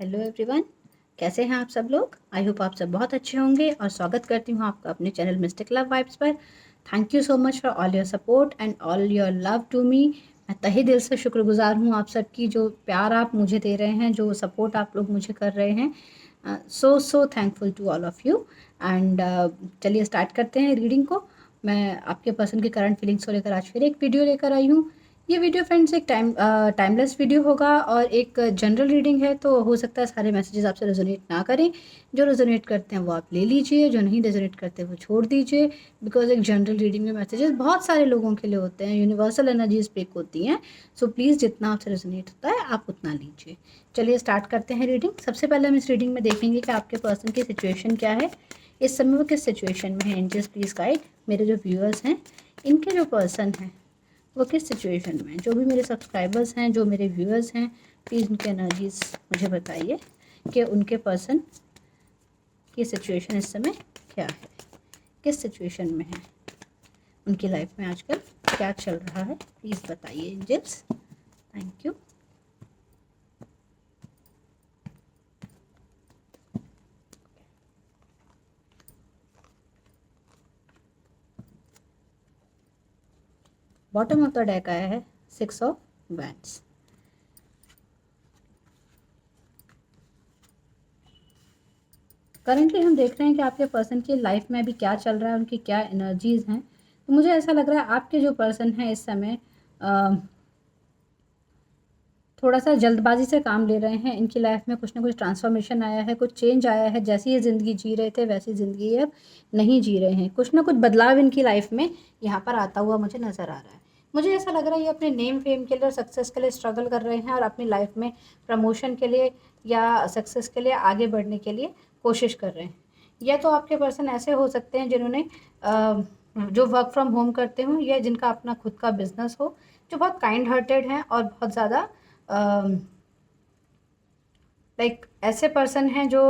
Hello everyone, कैसे हैं आप सब लोग। आई होप आप सब बहुत अच्छे होंगे और स्वागत करती हूँ आपका अपने चैनल मिस्टिक लव वाइब्स पर। Thank you so much for all your support and all your love to me. मैं तहे दिल से शुक्रगुजार हूँ आप सबकी, जो प्यार आप मुझे दे रहे हैं, जो सपोर्ट आप लोग मुझे कर रहे हैं। So thankful to all of you. And चलिए स्टार्ट करते हैं रीडिंग को। मैं आपके पर्सन की करंट फीलिंग्स को लेकर आज फिर एक वीडियो लेकर आई हूँ। ये वीडियो फ्रेंड्स एक टाइमलेस वीडियो होगा और एक जनरल रीडिंग है, तो हो सकता है सारे मैसेजेस आपसे रेजोनेट ना करें। जो रेजोनेट करते हैं वो आप ले लीजिए, जो नहीं रेजोनेट करते वो छोड़ दीजिए। बिकॉज एक जनरल रीडिंग में मैसेजेस बहुत सारे लोगों के लिए होते हैं, यूनिवर्सल एनर्जीज पिक होती हैं। सो प्लीज़ जितना आपसे रेजोनेट होता है आप उतना लीजिए। चलिए स्टार्ट करते हैं रीडिंग। सबसे पहले हम इस रीडिंग में देखेंगे कि आपके पर्सन की सिचुएशन क्या है, इस समय वो किस सिचुएशन में है। एंजल्स प्लीज़ गाइड मेरे जो व्यूअर्स हैं, इनके जो पर्सन हैं वो किस सिचुएशन में। जो भी मेरे सब्सक्राइबर्स हैं, जो मेरे व्यूअर्स हैं, प्लीज़ उनके एनर्जीज मुझे बताइए कि उनके पर्सन की सिचुएशन इस समय क्या है, किस सिचुएशन में है, उनकी लाइफ में आजकल क्या चल रहा है। प्लीज़ बताइए angels. Thank you. Bottom of the deck आया है 6 ऑफ वैंड्स। करेंटली हम देख रहे हैं कि आपके पर्सन की लाइफ में अभी क्या चल रहा है, उनकी क्या एनर्जीज़ हैं। तो मुझे ऐसा लग रहा है आपके जो पर्सन हैं इस समय थोड़ा सा जल्दबाजी से काम ले रहे हैं। इनकी लाइफ में कुछ ना कुछ ट्रांसफॉर्मेशन आया है, कुछ चेंज आया है। जैसी ये ज़िंदगी जी रहे थे वैसी ज़िंदगी अब नहीं जी रहे हैं। कुछ ना कुछ बदलाव इनकी लाइफ में यहाँ पर आता हुआ मुझे नज़र आ रहा है। मुझे ऐसा लग रहा है ये अपने नेम फेम के लिए और सक्सेस के लिए स्ट्रगल कर रहे हैं और अपनी लाइफ में प्रमोशन के लिए या सक्सेस के लिए आगे बढ़ने के लिए कोशिश कर रहे हैं। या तो आपके पर्सन ऐसे हो सकते हैं जिन्होंने जो वर्क फ्रॉम होम करते हों या जिनका अपना खुद का बिजनेस हो, जो बहुत काइंड हार्टेड हैं और बहुत ज़्यादा लाइक ऐसे पर्सन हैं जो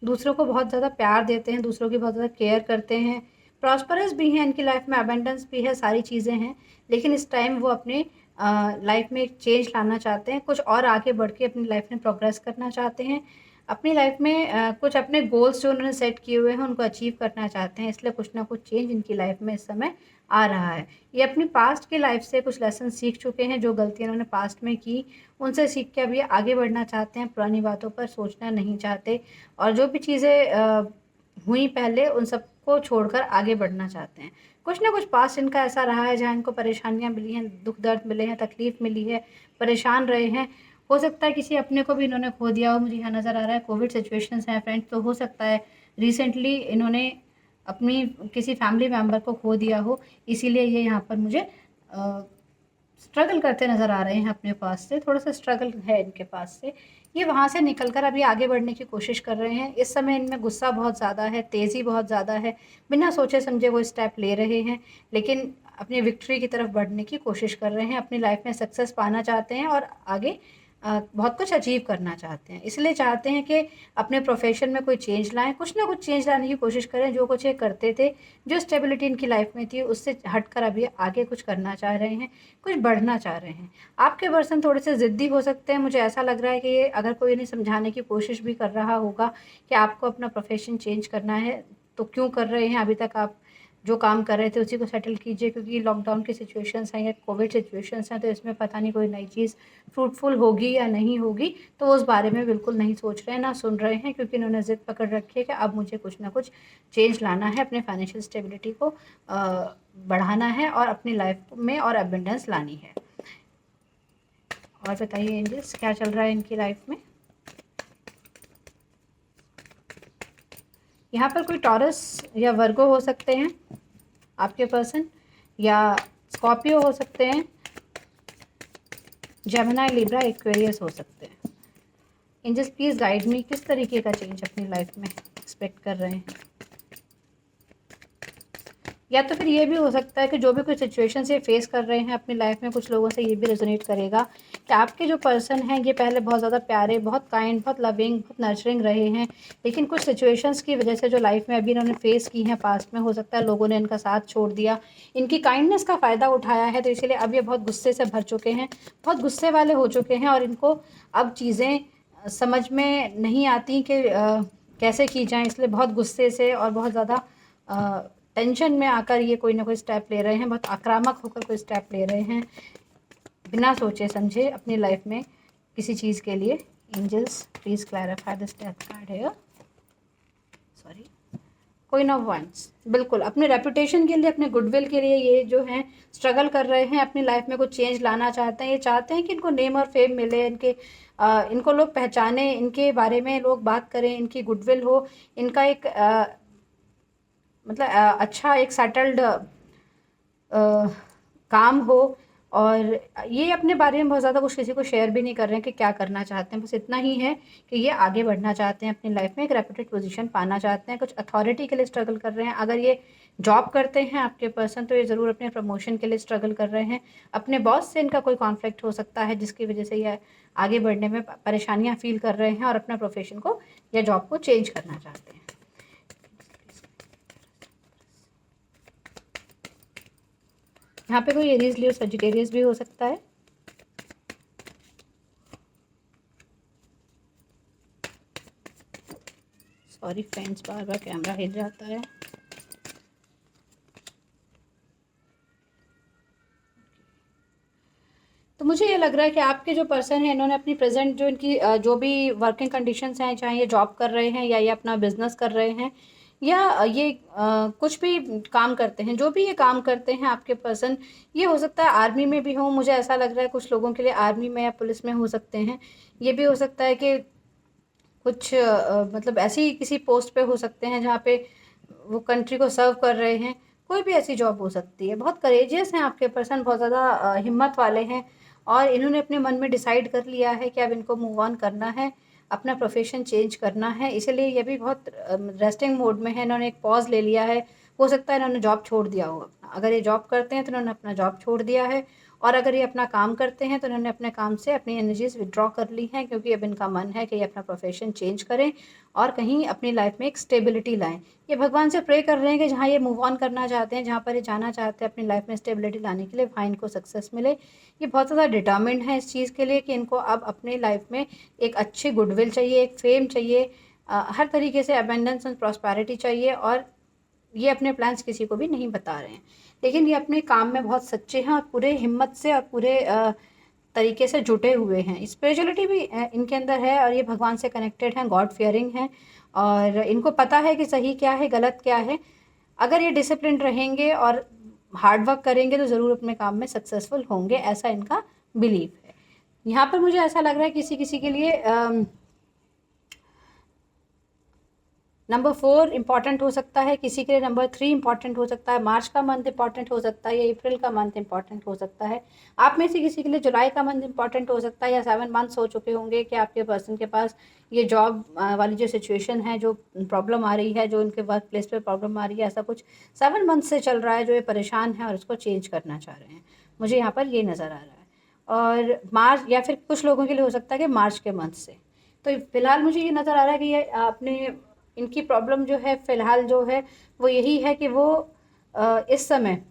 दूसरों को बहुत ज़्यादा प्यार देते हैं, दूसरों की बहुत ज़्यादा केयर करते हैं, प्रॉस्परस भी हैं, इनकी लाइफ में अबेंडेंस भी है, सारी चीज़ें हैं। लेकिन इस टाइम वो अपने लाइफ में एक चेंज लाना चाहते हैं, कुछ और आगे बढ़ के अपनी लाइफ में प्रोग्रेस करना चाहते हैं। अपनी लाइफ में कुछ अपने गोल्स जो उन्होंने सेट किए हुए हैं उनको अचीव करना चाहते हैं, इसलिए कुछ ना कुछ चेंज इनकी लाइफ में इस समय आ रहा है। ये अपनी पास्ट की लाइफ से कुछ लेसन सीख चुके हैं, जो गलतियाँ उन्होंने पास्ट में की उनसे सीख के अभी आगे बढ़ना चाहते हैं, पुरानी बातों पर सोचना नहीं चाहते और जो भी चीज़ें हुई पहले उन सबको छोड़कर आगे बढ़ना चाहते हैं। कुछ ना कुछ पास्ट इनका ऐसा रहा है जहाँ इनको परेशानियाँ मिली हैं, दुख दर्द मिले हैं, तकलीफ़ मिली है, परेशान रहे हैं। हो सकता है किसी अपने को भी इन्होंने खो दिया हो, मुझे यहाँ नज़र आ रहा है। कोविड सिचुएशंस हैं फ्रेंड्स, तो हो सकता है रिसेंटली इन्होंने अपनी किसी फैमिली मेम्बर को खो दिया हो, इसीलिए ये यहाँ पर मुझे स्ट्रगल करते नज़र आ रहे हैं। अपने पास से थोड़ा सा स्ट्रगल है इनके पास से। ये वहाँ से निकल कर अभी आगे बढ़ने की कोशिश कर रहे हैं। इस समय इनमें गुस्सा बहुत ज़्यादा है, तेज़ी बहुत ज़्यादा है, बिना सोचे समझे वो स्टेप ले रहे हैं, लेकिन अपनी विक्ट्री की तरफ बढ़ने की कोशिश कर रहे हैं। अपनी लाइफ में सक्सेस पाना चाहते हैं और आगे बहुत कुछ अचीव करना चाहते हैं, इसलिए चाहते हैं कि अपने प्रोफेशन में कोई चेंज लाएँ, कुछ ना कुछ चेंज लाने की कोशिश करें। जो कुछ ये करते थे, जो स्टेबिलिटी इनकी लाइफ में थी, उससे हटकर अभी आगे कुछ करना चाह रहे हैं, कुछ बढ़ना चाह रहे हैं। आपके पर्सन थोड़े से ज़िद्दी हो सकते हैं। मुझे ऐसा लग रहा है कि ये अगर कोई इन्हें समझाने की कोशिश भी कर रहा होगा कि आपको अपना प्रोफेशन चेंज करना है, तो क्यों कर रहे हैं, अभी तक आप जो काम कर रहे थे उसी को सेटल कीजिए, क्योंकि लॉकडाउन की सिचुएशंस हैं या कोविड सिचुएशंस हैं, तो इसमें पता नहीं कोई नई चीज़ फ्रूटफुल होगी या नहीं होगी। तो वो उस बारे में बिल्कुल नहीं सोच रहे हैं, ना सुन रहे हैं, क्योंकि इन्होंने ज़िद पकड़ रखी है कि अब मुझे कुछ ना कुछ चेंज लाना है, अपने फाइनेंशियल स्टेबिलिटी को बढ़ाना है और अपनी लाइफ में और एबंडेंस लानी है। और बताइए एंजल्स क्या चल रहा है इनकी लाइफ में। यहाँ पर कोई टॉरस या वर्गो हो सकते हैं आपके पर्सन, या स्कॉर्पियो हो सकते हैं, जेमिनी, लिब्रा, एक्वेरियस हो सकते हैं। एंजल्स प्लीज़ गाइड मी, किस तरीके का चेंज अपनी लाइफ में एक्सपेक्ट कर रहे हैं। या तो फिर ये भी हो सकता है कि जो भी कुछ सिचुएशन से फेस कर रहे हैं अपनी लाइफ में, कुछ लोगों से ये भी रेजोनेट करेगा कि आपके जो पर्सन हैं ये पहले बहुत ज़्यादा प्यारे, बहुत काइंड, बहुत लविंग, बहुत नर्चरिंग रहे हैं, लेकिन कुछ सिचुएशंस की वजह से जो लाइफ में अभी इन्होंने फेस की हैं पास्ट में, हो सकता है लोगों ने इनका साथ छोड़ दिया, इनकी काइंडनेस का फ़ायदा उठाया है, तो इसीलिए अब ये बहुत गुस्से से भर चुके हैं, बहुत गुस्से वाले हो चुके हैं और इनको अब चीज़ें समझ में नहीं आती कि कैसे की जाएँ, इसलिए बहुत गुस्से से और बहुत ज़्यादा टेंशन में आकर ये कोई ना कोई स्टेप ले रहे हैं, बहुत आक्रामक होकर कोई स्टेप ले रहे हैं, बिना सोचे समझे अपनी लाइफ में किसी चीज़ के लिए। Angels please clarify this death card here. Sorry, queen of wands, बिल्कुल अपने रेपुटेशन के लिए, अपने गुडविल के लिए ये जो हैं स्ट्रगल कर रहे हैं, अपनी लाइफ में कुछ चेंज लाना चाहते हैं। ये चाहते हैं कि इनको नेम और फेम मिले, इनको लोग पहचाने, इनके बारे में लोग बात करें, इनकी गुडविल हो, इनका एक मतलब अच्छा एक सेटल्ड काम हो। और ये अपने बारे में बहुत ज़्यादा कुछ किसी को शेयर भी नहीं कर रहे हैं कि क्या करना चाहते हैं, बस इतना ही है कि ये आगे बढ़ना चाहते हैं अपनी लाइफ में, एक रेपुटेड पोजीशन पाना चाहते हैं, कुछ अथॉरिटी के लिए स्ट्रगल कर रहे हैं। अगर ये जॉब करते हैं आपके पर्सन, तो ये ज़रूर अपने प्रमोशन के लिए स्ट्रगल कर रहे हैं। अपने बॉस से इनका कोई कॉन्फ्लिक्ट हो सकता है जिसकी वजह से ये आगे बढ़ने में परेशानियाँ फील कर रहे हैं और अपना प्रोफेशन को या जॉब को चेंज करना चाहते हैं। यहाँ पे कोई एरीज लियो सजिटेरियस भी हो सकता है। सॉरी फ्रेंड्स, बार बार कैमरा हिल जाता है। तो मुझे ये लग रहा है कि आपके जो पर्सन है, इन्होंने अपनी प्रेजेंट जो इनकी जो भी वर्किंग कंडीशंस हैं, चाहे ये जॉब कर रहे हैं या ये अपना बिजनेस कर रहे हैं या ये कुछ भी काम करते हैं, जो भी ये काम करते हैं आपके पर्सन, ये हो सकता है आर्मी में भी हो। मुझे ऐसा लग रहा है कुछ लोगों के लिए आर्मी में या पुलिस में हो सकते हैं। ये भी हो सकता है कि कुछ मतलब ऐसी किसी पोस्ट पे हो सकते हैं जहाँ पे वो कंट्री को सर्व कर रहे हैं। कोई भी ऐसी जॉब हो सकती है। बहुत करेजियस हैं आपके पर्सन, बहुत ज़्यादा हिम्मत वाले हैं और इन्होंने अपने मन में डिसाइड कर लिया है कि अब इनको मूव ऑन करना है, अपना प्रोफेशन चेंज करना है। इसीलिए ये भी बहुत रेस्टिंग मोड में है, इन्होंने एक पॉज ले लिया है। हो सकता है इन्होंने जॉब छोड़ दिया हो अपना। अगर ये जॉब करते हैं तो इन्होंने अपना जॉब छोड़ दिया है, और अगर ये अपना काम करते हैं तो इन्होंने अपने काम से अपनी एनर्जीज विड्रॉ कर ली हैं, क्योंकि अब इनका मन है कि ये अपना प्रोफेशन चेंज करें और कहीं अपनी लाइफ में एक स्टेबिलिटी लाएं। ये भगवान से प्रे कर रहे हैं कि जहाँ ये मूव ऑन करना चाहते हैं, जहाँ पर ये जाना चाहते हैं अपनी लाइफ में स्टेबिलिटी लाने के लिए, वहाँ इनको सक्सेस मिले। ये बहुत ज़्यादा डिटर्मिन्ड है इस चीज़ के लिए कि इनको अब अपनी लाइफ में एक अच्छी गुडविल चाहिए, एक फेम चाहिए, हर तरीके से अबेंडेंस एंड प्रॉस्पेरिटी चाहिए। और ये अपने प्लान्स किसी को भी नहीं बता रहे हैं, लेकिन ये अपने काम में बहुत सच्चे हैं और पूरे हिम्मत से और पूरे तरीके से जुटे हुए हैं। स्पिरिचुअलिटी भी इनके अंदर है और ये भगवान से कनेक्टेड हैं, गॉड फियरिंग हैं, और इनको पता है कि सही क्या है, गलत क्या है। अगर ये डिसिप्लिन रहेंगे और हार्ड वर्क करेंगे तो ज़रूर अपने काम में सक्सेसफुल होंगे, ऐसा इनका बिलीफ है। यहाँ पर मुझे ऐसा लग रहा है किसी किसी के लिए नंबर 4 इंपॉर्टेंट हो सकता है, किसी के लिए नंबर 3 इंपॉर्टेंट हो सकता है, मार्च का मंथ इंपॉर्टेंट हो सकता है या अप्रैल का मंथ इंपॉर्टेंट हो सकता है। आप में से किसी के लिए जुलाई का मंथ इंपॉर्टेंट हो सकता है, या 7 मंथ्स हो चुके होंगे कि आपके पर्सन के पास ये जॉब वाली जो सिचुएशन है, जो प्रॉब्लम आ रही है, जो उनके वर्क प्लेस पर प्रॉब्लम आ रही है, ऐसा कुछ 7 मंथ से चल रहा है, जो ये परेशान है और उसको चेंज करना चाह रहे हैं। मुझे यहाँ पर ये नज़र आ रहा है। और मार्च, या फिर कुछ लोगों के लिए हो सकता है कि मार्च के मंथ से। तो फिलहाल मुझे ये नज़र आ रहा है कि ये अपने इनकी प्रॉब्लम जो है फ़िलहाल जो है वो यही है कि वो इस समय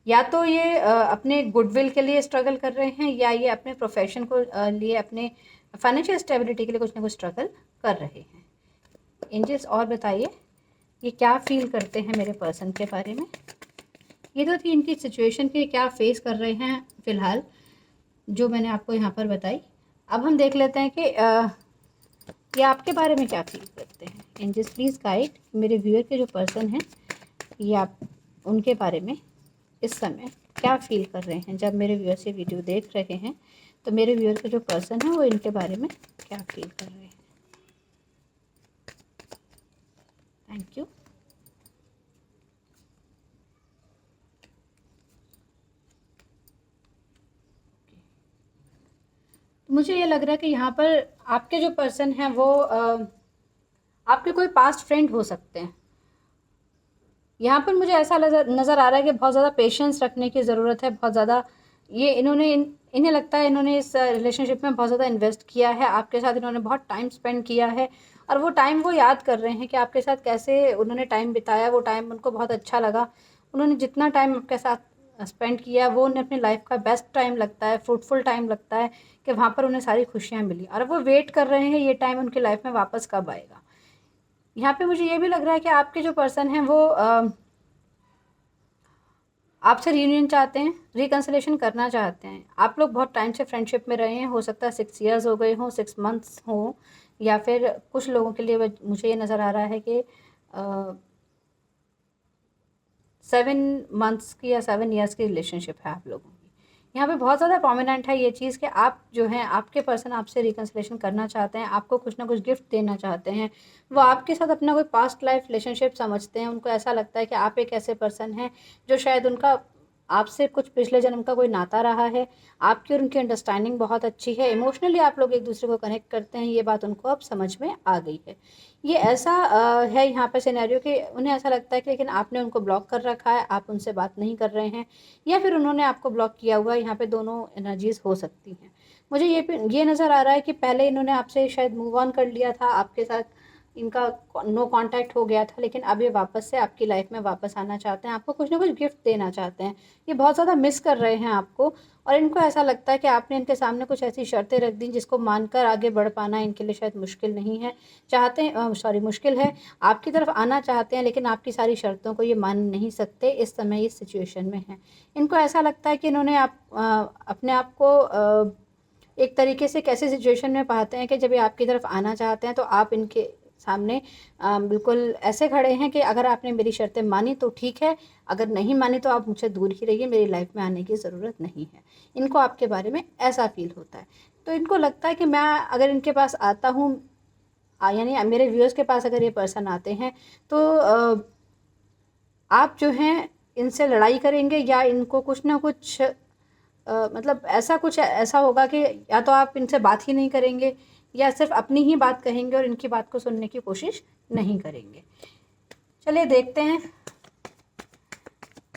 या तो ये अपने गुडविल के लिए स्ट्रगल कर रहे हैं, या ये अपने प्रोफेशन को लिए अपने फाइनेंशियल स्टेबिलिटी के लिए कुछ ना कुछ स्ट्रगल कर रहे हैं। एंजल्स और बताइए ये क्या फील करते हैं मेरे पर्सन के बारे में। ये तो थी इनकी सिचुएशन कि क्या फेस कर रहे हैं फ़िलहाल, जो मैंने आपको यहाँ पर बताई। अब हम देख लेते हैं कि ये आपके बारे में क्या फील करते हैं। एंजल्स प्लीज़ गाइड मेरे व्यूअर के जो पर्सन हैं, ये आप उनके बारे में इस समय क्या फील कर रहे हैं। जब मेरे व्यूअर से वीडियो देख रहे हैं तो मेरे व्यूअर के जो पर्सन हैं वो इनके बारे में क्या फील कर रहे हैं। Thank you. मुझे ये लग रहा है कि यहाँ पर आपके जो पर्सन हैं वो आपके कोई पास्ट फ्रेंड हो सकते हैं। यहाँ पर मुझे ऐसा नज़र आ रहा है कि बहुत ज़्यादा पेशेंस रखने की ज़रूरत है। बहुत ज़्यादा ये इन्हें लगता है इन्होंने इस रिलेशनशिप में बहुत ज़्यादा इन्वेस्ट किया है आपके साथ, इन्होंने बहुत टाइम स्पेंड किया है, और वो टाइम वो याद कर रहे हैं कि आपके साथ कैसे उन्होंने टाइम बिताया। वो टाइम उनको बहुत अच्छा लगा। उन्होंने जितना टाइम आपके साथ स्पेंड किया वो उन्हें अपनी लाइफ का बेस्ट टाइम लगता है, फ्रूटफुल टाइम लगता है कि वहाँ पर उन्हें सारी खुशियाँ मिली, और अब वो वेट कर रहे हैं ये टाइम उनकी लाइफ में वापस कब आएगा। यहाँ पे मुझे ये भी लग रहा है कि आपके जो पर्सन हैं वो आपसे रियूनियन चाहते हैं, रिकन्सिलेशन करना चाहते हैं। आप लोग बहुत टाइम से फ्रेंडशिप में रहे हैं, हो सकता है 6 ईयर्स हो गए हों, 6 मंथ्स हों, या फिर कुछ लोगों के लिए मुझे ये नज़र आ रहा है कि 7 मंथ्स की या 7 ईयर्स की रिलेशनशिप है आप लोगों की। यहाँ पे बहुत ज़्यादा प्रोमिनेंट है ये चीज़ कि आप जो हैं, आपके पर्सन आपसे रिकन्सिलेशन करना चाहते हैं, आपको कुछ ना कुछ गिफ्ट देना चाहते हैं। वो आपके साथ अपना कोई पास्ट लाइफ रिलेशनशिप समझते हैं, उनको ऐसा लगता है कि आप एक ऐसे पर्सन हैं जो शायद उनका आपसे कुछ पिछले जन्म का कोई नाता रहा है। आपकी और उनकी अंडरस्टैंडिंग बहुत अच्छी है, इमोशनली आप लोग एक दूसरे को कनेक्ट करते हैं, ये बात उनको अब समझ में आ गई है। ये ऐसा है यहाँ पे सिनेरियो कि उन्हें ऐसा लगता है कि लेकिन आपने उनको ब्लॉक कर रखा है, आप उनसे बात नहीं कर रहे हैं, या फिर उन्होंने आपको ब्लॉक किया हुआ है। यहाँ पे दोनों एनर्जीज़ हो सकती हैं। मुझे ये नज़र आ रहा है कि पहले इन्होंने आपसे शायद मूव ऑन कर लिया था, आपके साथ इनका नो कांटेक्ट हो गया था, लेकिन अब ये वापस से आपकी लाइफ में वापस आना चाहते हैं, आपको कुछ ना कुछ गिफ्ट देना चाहते हैं। ये बहुत ज़्यादा मिस कर रहे हैं आपको, और इनको ऐसा लगता है कि आपने इनके सामने कुछ ऐसी शर्तें रख दी जिसको मानकर आगे बढ़ पाना इनके लिए शायद मुश्किल नहीं है, चाहते हैं सॉरी मुश्किल है। आपकी तरफ आना चाहते हैं, लेकिन आपकी सारी शर्तों को ये मान नहीं सकते इस समय इस सिचुएशन में हैं। इनको ऐसा लगता है कि इन्होंने अपने आप को एक तरीके से एक ऐसी सिचुएशन में पाते हैं कि जब ये आपकी तरफ आना चाहते हैं तो आप इनके सामने बिल्कुल ऐसे खड़े हैं कि अगर आपने मेरी शर्तें मानी तो ठीक है, अगर नहीं मानी तो आप मुझसे दूर ही रहिए, मेरी लाइफ में आने की ज़रूरत नहीं है। इनको आपके बारे में ऐसा फ़ील होता है। तो इनको लगता है कि मैं अगर इनके पास आता हूँ, यानी मेरे व्यूअर्स के पास अगर ये पर्सन आते हैं तो आप जो हैं इनसे लड़ाई करेंगे, या इनको कुछ ना कुछ मतलब ऐसा कुछ ऐसा होगा कि या तो आप इनसे बात ही नहीं करेंगे, या सिर्फ अपनी ही बात कहेंगे और इनकी बात को सुनने की कोशिश नहीं करेंगे। चलिए देखते हैं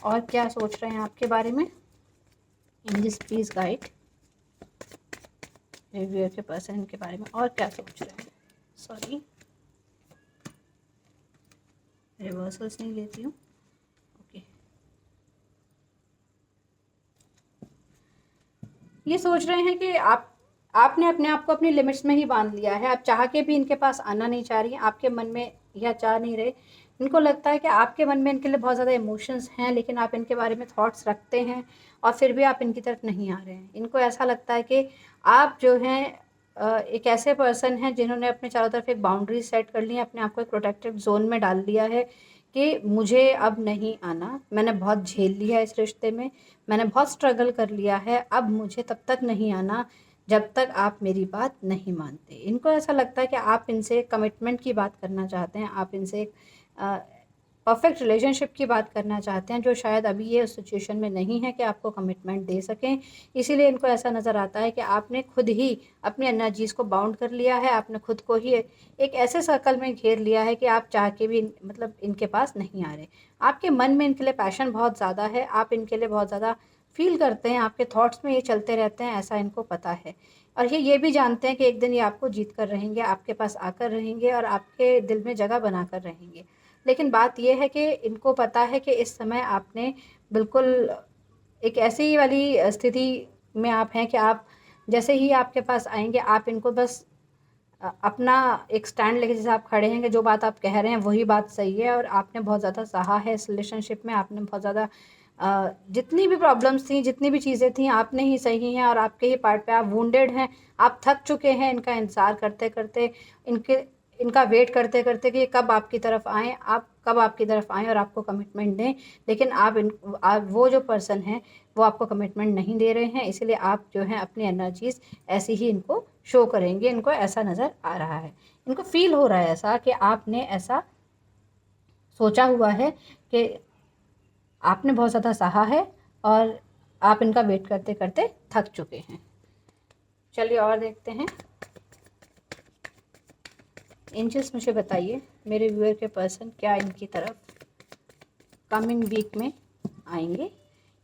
और क्या सोच रहे हैं आपके बारे में। In this please guide reviewer के पर्सन के बारे में और क्या सोच रहे हैं। सॉरी, रिवर्सल्स नहीं लेती हूँ। ओके, ये सोच रहे हैं कि आपने अपने आप को अपनी लिमिट्स में ही बांध लिया है। आप चाह के भी इनके पास आना नहीं चाह रही हैं, आपके मन में यह चाह नहीं रहे। इनको लगता है कि आपके मन में इनके लिए बहुत ज़्यादा इमोशंस हैं, लेकिन आप इनके बारे में थॉट्स रखते हैं और फिर भी आप इनकी तरफ नहीं आ रहे हैं। इनको ऐसा लगता है कि आप जो हैं एक ऐसे पर्सन हैं जिन्होंने अपने चारों तरफ एक बाउंड्री सेट कर ली है, अपने आप को एक प्रोटेक्टेड जोन में डाल दिया है कि मुझे अब नहीं आना, मैंने बहुत झेल लिया इस रिश्ते में, मैंने बहुत स्ट्रगल कर लिया है, अब मुझे तब तक नहीं आना जब तक आप मेरी बात नहीं मानते। इनको ऐसा लगता है कि आप इनसे कमिटमेंट की बात करना चाहते हैं, आप इनसे एक परफेक्ट रिलेशनशिप की बात करना चाहते हैं, जो शायद अभी ये उस सिचुएशन में नहीं है कि आपको कमिटमेंट दे सकें। इसीलिए इनको ऐसा नज़र आता है कि आपने खुद ही अपनी एनर्जीज़ को बाउंड कर लिया है, आपने खुद को ही एक ऐसे सर्कल में घेर लिया है कि आप चाह के भी मतलब इनके पास नहीं आ रहे। आपके मन में इनके लिए पैशन बहुत ज़्यादा है, आप इनके लिए बहुत ज़्यादा फ़ील करते हैं, आपके थॉट्स में ये चलते रहते हैं, ऐसा इनको पता है। और ये भी जानते हैं कि एक दिन ये आपको जीत कर रहेंगे, आपके पास आकर रहेंगे और आपके दिल में जगह बनाकर रहेंगे। लेकिन बात ये है कि इनको पता है कि इस समय आपने बिल्कुल एक ऐसी वाली स्थिति में आप हैं कि आप जैसे ही आपके पास आएँगे, आप इनको बस अपना एक स्टैंड लेके जैसे आप खड़े हैं कि जो बात आप कह रहे हैं वही बात सही है, और आपने बहुत ज़्यादा सहा है इस रिलेशनशिप में, आपने बहुत ज़्यादा जितनी भी प्रॉब्लम्स थी, जितनी भी चीज़ें थी, आपने ही सही हैं और आपके ही पार्ट पे आप वुंडेड हैं, आप थक चुके हैं इनका इंतज़ार करते-करते, इनका वेट करते-करते कि ये कब आपकी तरफ आएँ, आप कब आपकी तरफ आएँ और आपको कमिटमेंट दें। लेकिन आप वो जो पर्सन हैं, वो आपको कमिटमेंट नहीं दे रहे हैं, इसीलिए आप जो हैं अपनी एनर्जीज़ ऐसी ही इनको शो करेंगे। इनको ऐसा नज़र आ रहा है, इनको फ़ील हो रहा है ऐसा कि आपने ऐसा सोचा हुआ है कि आपने बहुत ज़्यादा सहा है और आप इनका वेट करते-करते थक चुके हैं। चलिए और देखते हैं। एंजल्स मुझे बताइए मेरे व्यूअर के पर्सन क्या इनकी तरफ कमिंग वीक में आएंगे।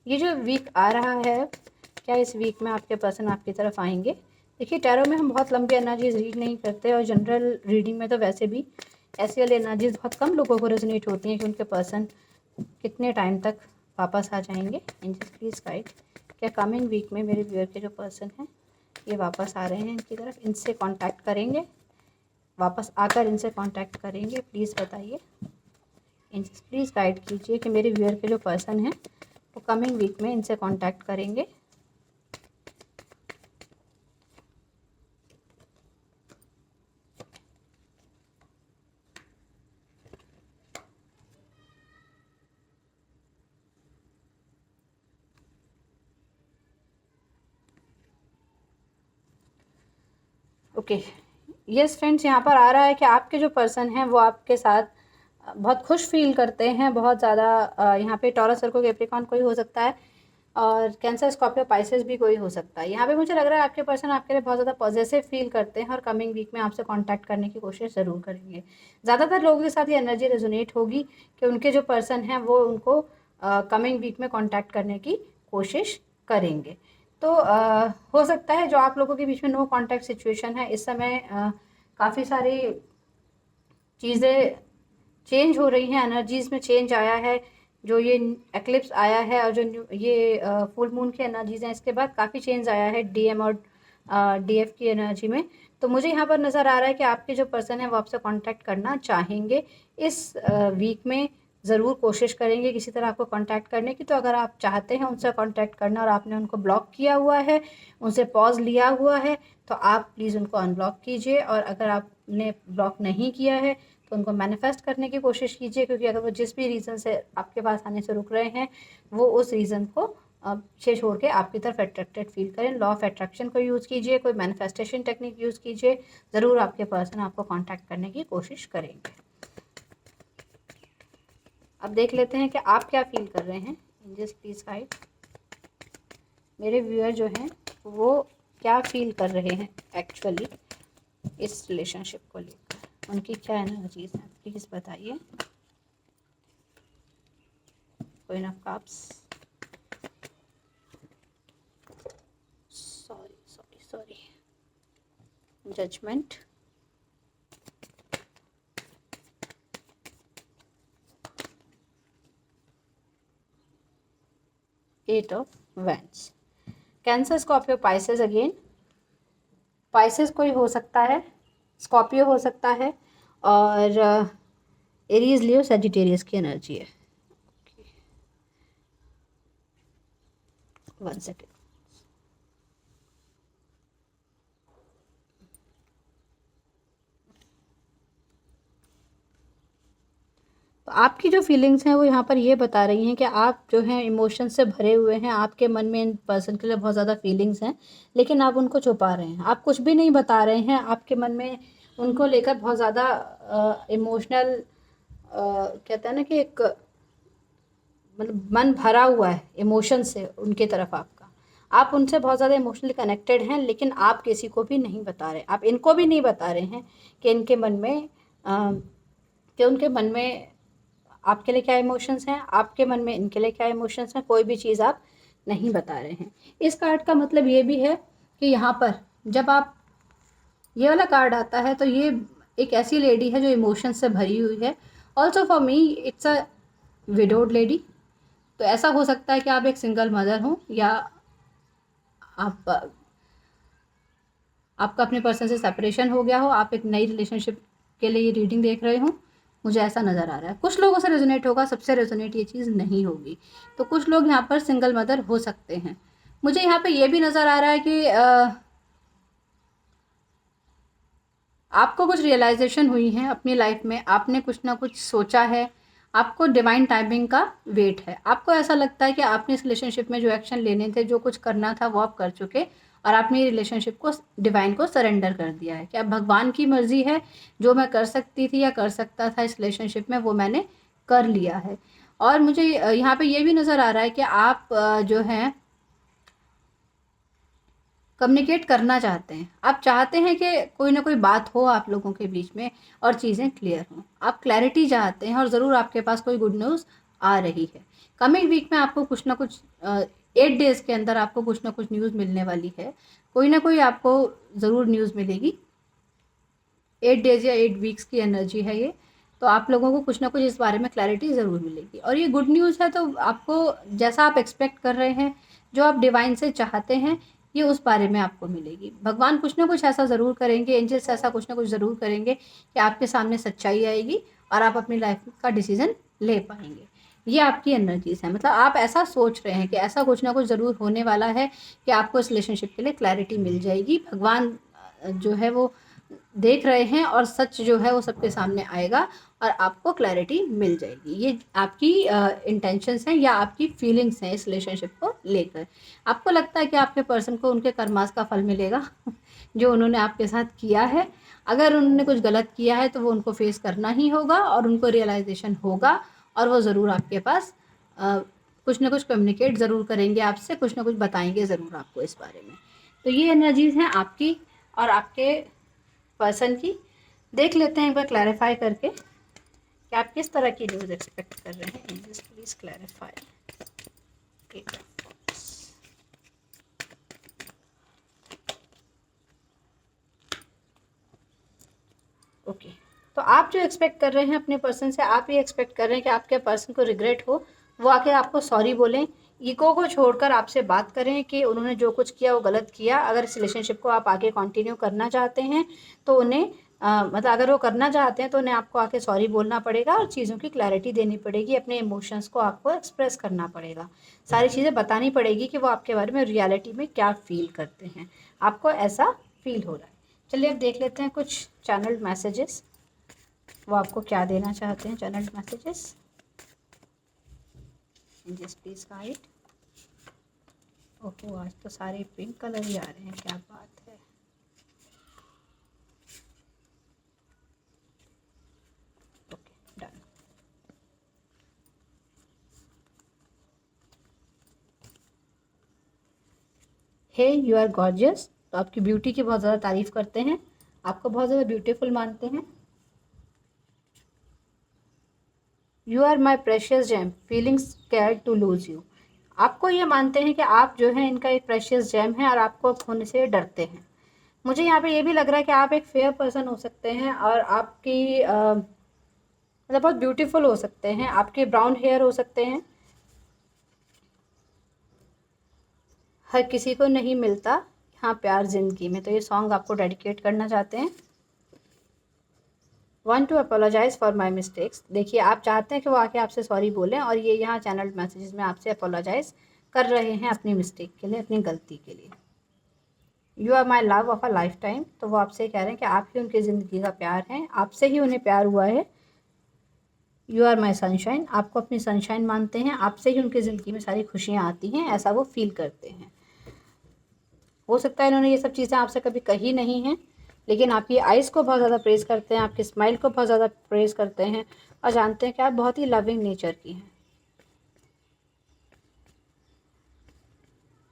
ये जो वीक आ रहा है, क्या इस वीक में आपके पर्सन आपकी तरफ आएंगे? देखिए, टैरो में हम बहुत लंबी एनर्जीज रीड नहीं करते, और जनरल रीडिंग में तो वैसे भी ऐसी वाली एनर्जीज बहुत कम लोगों को रेजोनेट होती हैं कि उनके पर्सन कितने टाइम तक वापस आ जाएंगे। एंजल्स प्लीज़ गाइड, क्या कमिंग वीक में मेरे व्यूअर के जो पर्सन हैं ये वापस आ रहे हैं इनकी तरफ, इनसे कांटेक्ट करेंगे, वापस आकर इनसे कांटेक्ट करेंगे, प्लीज़ बताइए। एंजल्स प्लीज़ गाइड कीजिए कि मेरे व्यूअर के जो पर्सन हैं वो कमिंग वीक में इनसे कांटेक्ट करेंगे। ओके यस फ्रेंड्स, यहाँ पर आ रहा है कि आपके जो पर्सन हैं वो आपके साथ बहुत खुश फील करते हैं, बहुत ज़्यादा। यहाँ पे टॉरस, वर्गो, कैप्रिकॉर्न कोई हो सकता है और कैंसर, स्कॉर्पियो, पाइसेस भी कोई हो सकता है। यहाँ पे मुझे लग रहा है आपके पर्सन आपके लिए बहुत ज़्यादा पॉजिटिव फील करते हैं और कमिंग वीक में आपसे कांटेक्ट करने की कोशिश ज़रूर करेंगे। ज़्यादातर लोगों के साथ ये एनर्जी रेजोनेट होगी कि उनके जो पर्सन हैं वो उनको कमिंग वीक में कांटेक्ट करने की कोशिश करेंगे। तो हो सकता है जो आप लोगों के बीच में नो कांटेक्ट सिचुएशन है इस समय, काफ़ी सारी चीज़ें चेंज हो रही हैं, एनर्जीज़ में चेंज आया है। जो ये एक्लिप्स आया है और जो ये फुल मून की एनर्जीज़ हैं इसके बाद काफ़ी चेंज आया है डीएम और डीएफ की एनर्जी में। तो मुझे यहाँ पर नज़र आ रहा है कि आपके जो पर्सन है वो आपसे कांटेक्ट करना चाहेंगे इस वीक में, ज़रूर कोशिश करेंगे किसी तरह आपको कांटेक्ट करने की। तो अगर आप चाहते हैं उनसे कांटेक्ट करना और आपने उनको ब्लॉक किया हुआ है, उनसे पॉज लिया हुआ है, तो आप प्लीज़ उनको अनब्लॉक कीजिए। और अगर आपने ब्लॉक नहीं किया है तो उनको मैनिफेस्ट करने की कोशिश कीजिए, क्योंकि अगर वो जिस भी रीज़न से आपके पास आने से रुक रहे हैं वो उस रीज़न को पीछे छोड़ के आपकी तरफ अट्रैक्टेड फील करें। लॉ ऑफ अट्रैक्शन को यूज़ कीजिए, कोई मैनिफेस्टेशन टेक्निक यूज़ कीजिए, ज़रूर आपके पर्सन आपको कांटेक्ट करने की कोशिश करेंगे। अब देख लेते हैं कि आप क्या फील कर रहे हैं। एंजल्स प्लीज गाइड, मेरे व्यूअर जो हैं वो क्या फील कर रहे हैं एक्चुअली इस रिलेशनशिप को लेकर, उनकी क्या एनर्जीज हैं, प्लीज़ बताइए। Queen of cups, sorry, judgement, eight of wands, Cancer, Scorpio, Pisces. Again Pisces कोई हो सकता है, स्कॉर्पियो हो सकता है और एरीज, लियो, सजिटेरियस की एनर्जी है। वन सेकेंड, तो आपकी जो फीलिंग्स हैं वो यहाँ पर ये बता रही हैं कि आप जो हैं इमोशन से भरे हुए हैं, आपके मन में इन पर्सन के लिए बहुत ज़्यादा फीलिंग्स हैं, लेकिन आप उनको छुपा रहे हैं, आप कुछ भी नहीं बता रहे हैं। आपके मन में उनको लेकर बहुत ज़्यादा इमोशनल, कहते हैं ना कि एक मतलब मन भरा हुआ है इमोशन से उनके तरफ आपका। आप उनसे बहुत ज़्यादा इमोशनली कनेक्टेड हैं, लेकिन आप किसी को भी नहीं बता रहे, आप इनको भी नहीं बता रहे हैं कि इनके मन में कि उनके मन में आपके लिए क्या इमोशंस हैं, आपके मन में इनके लिए क्या इमोशंस हैं, कोई भी चीज़ आप नहीं बता रहे हैं। इस कार्ड का मतलब ये भी है कि यहाँ पर जब आप ये वाला कार्ड आता है तो ये एक ऐसी लेडी है जो इमोशंस से भरी हुई है। Also for me it's a widowed lady. तो ऐसा हो सकता है कि आप एक सिंगल मदर हो या आप आपका अपने पर्सन से सेपरेशन हो गया हो, आप एक नई रिलेशनशिप के लिए ये रीडिंग देख रहे हो, मुझे ऐसा नज़र आ रहा है। कुछ लोगों से रेजोनेट होगा, सबसे रेजोनेट ये चीज़ नहीं होगी। तो कुछ लोग यहाँ पर सिंगल मदर हो सकते हैं। मुझे यहाँ पे ये भी नज़र आ रहा है कि आपको कुछ रियलाइजेशन हुई है अपनी लाइफ में, आपने कुछ ना कुछ सोचा है, आपको डिवाइन टाइमिंग का वेट है। आपको ऐसा लगता है कि आपने इस रिलेशनशिप में जो एक्शन लेने थे, जो कुछ करना था वो आप कर चुके और आपने ये रिलेशनशिप को डिवाइन को सरेंडर कर दिया है कि अब भगवान की मर्जी है, जो मैं कर सकती थी या कर सकता था इस रिलेशनशिप में वो मैंने कर लिया है। और मुझे यहाँ पे ये भी नज़र आ रहा है कि आप जो हैं कम्युनिकेट करना चाहते हैं, आप चाहते हैं कि कोई ना कोई बात हो आप लोगों के बीच में और चीज़ें क्लियर हों, आप क्लैरिटी चाहते हैं और ज़रूर आपके पास कोई गुड न्यूज़ आ रही है। कमिंग वीक में आपको कुछ ना कुछ 8 डेज़ के अंदर आपको कुछ ना कुछ न्यूज़ मिलने वाली है, कोई ना कोई आपको ज़रूर न्यूज़ मिलेगी। 8 डेज़ या 8 वीक्स की एनर्जी है ये। तो आप लोगों को कुछ ना कुछ इस बारे में क्लैरिटी ज़रूर मिलेगी। और ये गुड न्यूज़ है, तो आपको जैसा आप एक्सपेक्ट कर रहे हैं, जो आप डिवाइन से चाहते हैं, ये उस बारे में आपको मिलेगी। भगवान कुछ ना कुछ ऐसा ज़रूर करेंगे, एंजल्स ऐसा कुछ ना कुछ ज़रूर करेंगे कि आपके सामने सच्चाई आएगी और आप अपनी लाइफ का डिसीज़न ले पाएंगे। ये आपकी एनर्जीज़ है, मतलब आप ऐसा सोच रहे हैं कि ऐसा कुछ ना कुछ ज़रूर होने वाला है कि आपको इस रिलेशनशिप के लिए क्लैरिटी मिल जाएगी। भगवान जो है वो देख रहे हैं और सच जो है वो सबके सामने आएगा और आपको क्लैरिटी मिल जाएगी। ये आपकी इंटेंशंस हैं या आपकी फीलिंग्स हैं इस रिलेशनशिप को लेकर। आपको लगता है कि आपके पर्सन को उनके कर्मास का फल मिलेगा जो उन्होंने आपके साथ किया है। अगर उन्होंने कुछ गलत किया है तो वो उनको फेस करना ही होगा और उनको रियलाइजेशन होगा और वो ज़रूर आपके पास कुछ ना कुछ कम्युनिकेट ज़रूर करेंगे आपसे, कुछ ना कुछ बताएंगे ज़रूर आपको इस बारे में। तो ये एनर्जीज़ हैं आपकी और आपके पर्सन की। देख लेते हैं एक बार क्लैरिफाई करके कि आप किस तरह की न्यूज़ एक्सपेक्ट कर रहे हैं। Angels please clarify. ओके, तो आप जो एक्सपेक्ट कर रहे हैं अपने पर्सन से, आप ये एक्सपेक्ट कर रहे हैं कि आपके पर्सन को रिग्रेट हो, वो आके आपको सॉरी बोलें, ईगो को छोड़कर आपसे बात करें कि उन्होंने जो कुछ किया वो गलत किया। अगर इस रिलेशनशिप को आप आगे कंटिन्यू करना चाहते हैं तो उन्हें मतलब अगर वो करना चाहते हैं तो उन्हें आपको आके सॉरी बोलना पड़ेगा और चीज़ों की क्लैरिटी देनी पड़ेगी, अपने इमोशंस को आपको एक्सप्रेस करना पड़ेगा, सारी चीज़ें बतानी पड़ेगी कि वो आपके बारे में रियलिटी में क्या फ़ील करते हैं। आपको ऐसा फ़ील हो रहा है। चलिए अब देख लेते हैं कुछ चैनल्ड मैसेजेस, वो आपको क्या देना चाहते हैं। Channelled messages, just please guide. ओहो, आज तो सारे पिंक कलर ही आ रहे हैं, क्या बात है। Okay, done. Hey you are gorgeous, तो आपकी ब्यूटी की बहुत ज़्यादा तारीफ करते हैं, आपको बहुत ज़्यादा ब्यूटीफुल मानते हैं। You are my precious gem, feeling scared to lose you, आपको ये मानते हैं कि आप जो है इनका एक प्रेशियस जेम है और आपको खोने से डरते हैं। मुझे यहाँ पे ये भी लग रहा है कि आप एक फेयर पर्सन हो सकते हैं और आपकी मतलब बहुत ब्यूटीफुल हो सकते हैं, आपके ब्राउन हेयर हो सकते हैं। हर किसी को नहीं मिलता हाँ प्यार ज़िंदगी में, तो ये सॉन्ग आपको डेडिकेट करना चाहते हैं। Want to apologise for my mistakes, देखिए आप चाहते हैं कि वो आके आपसे सॉरी बोलें और ये यहाँ चैनल मैसेजेस में आपसे अपोलोजाइज़ कर रहे हैं अपनी मिस्टेक के लिए, अपनी गलती के लिए। You are my love of a life time, तो वो आपसे कह रहे हैं कि आप ही उनकी ज़िंदगी का प्यार हैं, आपसे ही उन्हें प्यार हुआ है। यू आर माई सनशाइन, आपको अपनी सनशाइन मानते हैं, आपसे ही उनकी ज़िंदगी में सारी खुशियाँ आती हैं, ऐसा वो फील करते हैं। हो सकता है इन्होंने ये सब चीज़ें आपसे कभी कही नहीं हैं, लेकिन आपकी आइज़ को बहुत ज़्यादा प्रेज़ करते हैं, आपकी स्माइल को बहुत ज़्यादा प्रेज़ करते हैं और जानते हैं कि आप बहुत ही लविंग नेचर की हैं।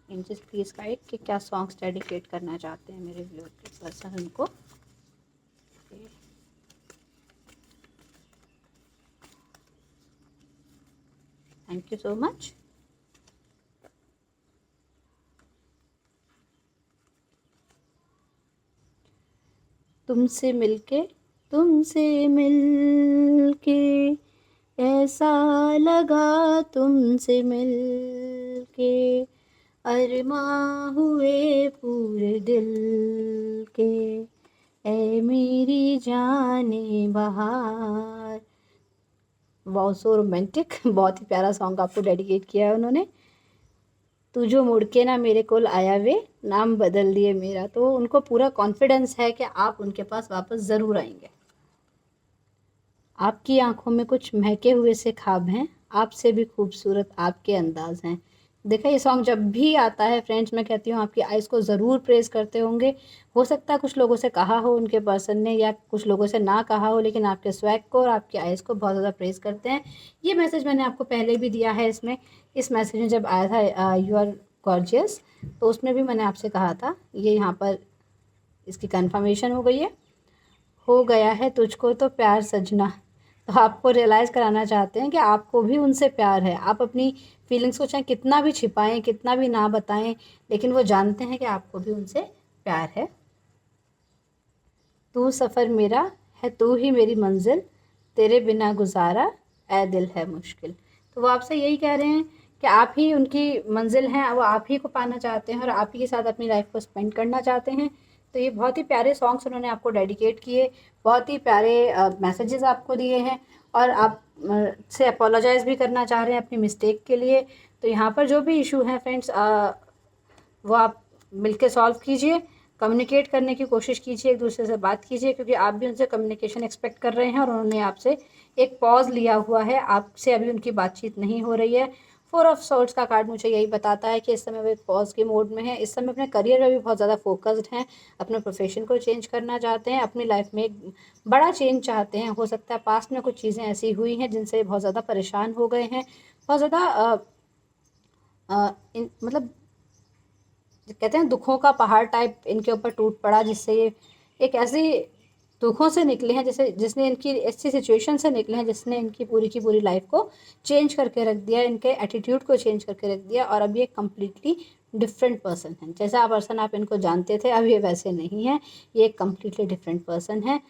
एंजल्स प्लीज गाइड कि क्या सॉन्ग्स डेडिकेट करना चाहते हैं मेरे व्यूअर के पर्सन उनको। Thank you so much. तुमसे मिलके ऐसा लगा, तुमसे मिलके अरमां हुए पूरे दिल के, ऐ मेरी जाने बहार। बहुत सो रोमांटिक, बहुत ही प्यारा सॉन्ग आपको डेडिकेट किया है उन्होंने। तू जो मुड़ के ना मेरे कोल आया वे, नाम बदल दिए मेरा, तो उनको पूरा कॉन्फिडेंस है कि आप उनके पास वापस ज़रूर आएंगे। आपकी आंखों में कुछ महके हुए से ख्वाब हैं, आपसे भी खूबसूरत आपके अंदाज हैं। देखा, ये सॉन्ग जब भी आता है फ्रेंड्स, मैं कहती हूँ आपकी आइज़ को ज़रूर प्रेज़ करते होंगे। हो सकता है कुछ लोगों से कहा हो उनके पर्सन ने या कुछ लोगों से ना कहा हो, लेकिन आपके स्वैग को और आपकी आइज़ को बहुत ज़्यादा प्रेज़ करते हैं। ये मैसेज मैंने आपको पहले भी दिया है इसमें, इस मैसेज में जब आया था यू आर गॉर्जियस, तो उसमें भी मैंने आपसे कहा था। ये यहाँ पर इसकी कन्फर्मेशन हो गई है। हो गया है तुझको तो प्यार सजना, तो आपको रियलाइज़ कराना चाहते हैं कि आपको भी उनसे प्यार है। आप अपनी फीलिंग्स को चाहे कितना भी छिपाएं, कितना भी ना बताएं, लेकिन वो जानते हैं कि आपको भी उनसे प्यार है। तू सफ़र मेरा है, तू ही मेरी मंजिल, तेरे बिना गुजारा ऐ दिल है मुश्किल। तो वो आपसे यही कह रहे हैं कि आप ही उनकी मंजिल हैं, वो आप ही को पाना चाहते हैं और आप ही के साथ अपनी लाइफ को स्पेंड करना चाहते हैं। तो ये बहुत ही प्यारे सॉन्ग्स उन्होंने आपको डेडिकेट किए, बहुत ही प्यारे मैसेजेस आपको दिए हैं और आप से अपोलोजाइज़ भी करना चाह रहे हैं अपनी मिस्टेक के लिए। तो यहाँ पर जो भी इशू है फ्रेंड्स, वो आप मिलके सॉल्व कीजिए, कम्युनिकेट करने की कोशिश कीजिए, एक दूसरे से बात कीजिए, क्योंकि आप भी उनसे कम्युनिकेशन एक्सपेक्ट कर रहे हैं और उन्होंने आपसे एक पॉज़ लिया हुआ है, आपसे अभी उनकी बातचीत नहीं हो रही है। 4 ऑफ सोर्ड्स का कार्ड मुझे यही बताता है कि इस समय वो एक पॉज़ के मोड में है, इस समय अपने करियर में भी बहुत ज़्यादा फ़ोकस्ड हैं, अपने प्रोफ़ेशन को चेंज करना चाहते हैं, अपनी लाइफ़ में एक बड़ा चेंज चाहते हैं। हो सकता है पास्ट में कुछ चीज़ें ऐसी हुई हैं जिनसे बहुत ज़्यादा परेशान हो गए हैं, बहुत ज़्यादा मतलब कहते हैं दुखों का पहाड़ टाइप इनके ऊपर टूट पड़ा, जिससे ये एक ऐसी दुखों से निकले हैं जैसे जिसने इनकी ऐसी सिचुएशन से निकले हैं जिसने इनकी पूरी की पूरी लाइफ को चेंज करके रख दिया, इनके एटीट्यूड को चेंज करके रख दिया और अब ये कम्प्लीटली डिफरेंट पर्सन है। जैसा पर्सन आप इनको जानते थे अब ये वैसे नहीं है, ये एक कम्प्लीटली डिफरेंट पर्सन है।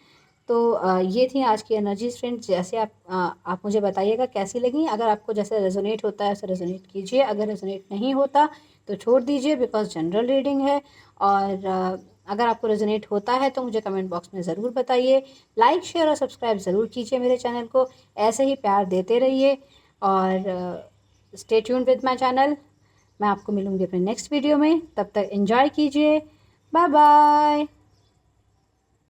तो ये थी आज की एनर्जीज फ्रेंड्स। जैसे आप मुझे बताइएगा कैसी लगी। अगर आपको जैसे रेजोनेट होता है वैसे रेजोनेट कीजिए, अगर रेजोनेट नहीं होता तो छोड़ दीजिए, बिकॉज जनरल रीडिंग है। और अगर आपको रेजोनेट होता है तो मुझे कमेंट बॉक्स में ज़रूर बताइए। लाइक शेयर और सब्सक्राइब ज़रूर कीजिए मेरे चैनल को, ऐसे ही प्यार देते रहिए और stay tuned with my channel. मैं आपको मिलूँगी अपने नेक्स्ट वीडियो में, तब तक एंजॉय कीजिए। Bye bye.